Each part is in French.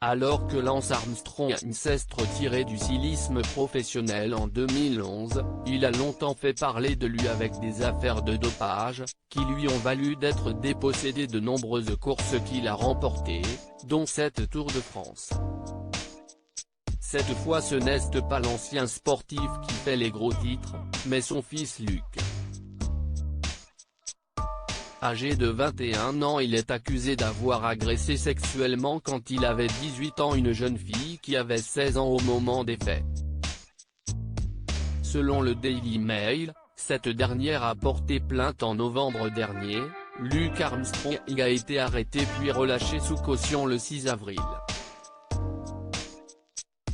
Alors que Lance Armstrong s'est retiré du cyclisme professionnel en 2011, il a longtemps fait parler de lui avec des affaires de dopage, qui lui ont valu d'être dépossédé de nombreuses courses qu'il a remportées, dont 7 Tours de France. Cette fois ce n'est pas l'ancien sportif qui fait les gros titres, mais son fils Luc. Âgé de 21 ans, il est accusé d'avoir agressé sexuellement quand il avait 18 ans une jeune fille qui avait 16 ans au moment des faits. Selon le Daily Mail, cette dernière a porté plainte en novembre dernier. Luke Armstrong a été arrêté puis relâché sous caution le 6 avril.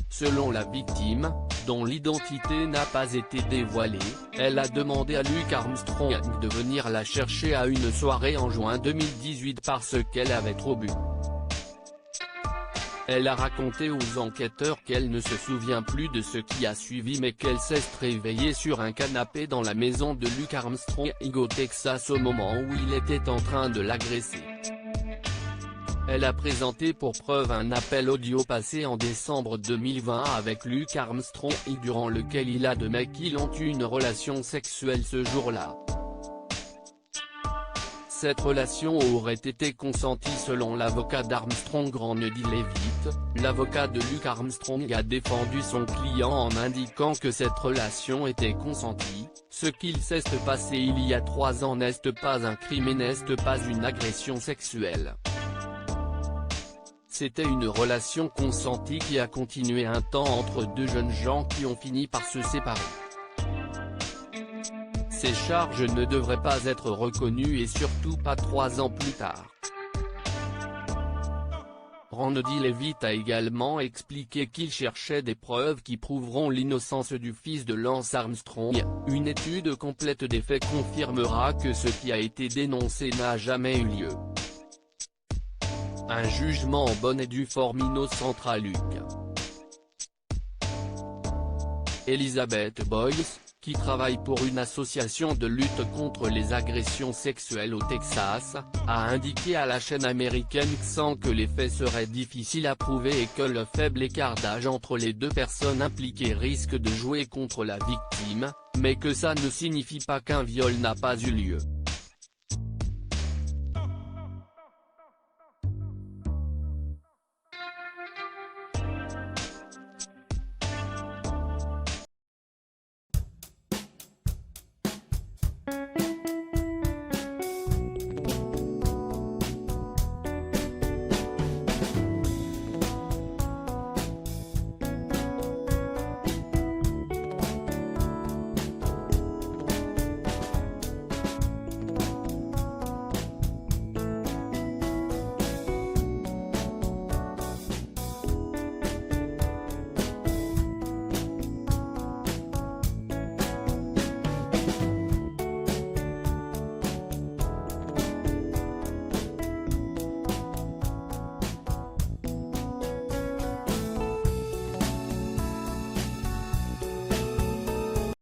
Selon la victime, dont l'identité n'a pas été dévoilée, elle a demandé à Luke Armstrong de venir la chercher à une soirée en juin 2018 parce qu'elle avait trop bu. Elle a raconté aux enquêteurs qu'elle ne se souvient plus de ce qui a suivi mais qu'elle s'est réveillée sur un canapé dans la maison de Luke Armstrong au Texas au moment où il était en train de l'agresser. Elle a présenté pour preuve un appel audio passé en décembre 2020 avec Luke Armstrong durant lequel il a admet qu'ils ont eu une relation sexuelle ce jour-là. Cette relation aurait été consentie selon l'avocat d'Armstrong Randy Levitt. L'avocat de Luke Armstrong a défendu son client en indiquant que cette relation était consentie, ce qu'il s'est passé il y a 3 ans n'est pas un crime et n'est pas une agression sexuelle. C'était une relation consentie qui a continué un temps entre deux jeunes gens qui ont fini par se séparer. Ces charges ne devraient pas être reconnues et surtout pas 3 ans plus tard. Randy Levitt a également expliqué qu'il cherchait des preuves qui prouveront l'innocence du fils de Lance Armstrong. Une étude complète des faits confirmera que ce qui a été dénoncé n'a jamais eu lieu. Un jugement en bonne et due forme innocentera Luke. Elizabeth Boyce, qui travaille pour une association de lutte contre les agressions sexuelles au Texas, a indiqué à la chaîne américaine XN que les faits seraient difficiles à prouver et que le faible écart d'âge entre les deux personnes impliquées risque de jouer contre la victime, mais que ça ne signifie pas qu'un viol n'a pas eu lieu.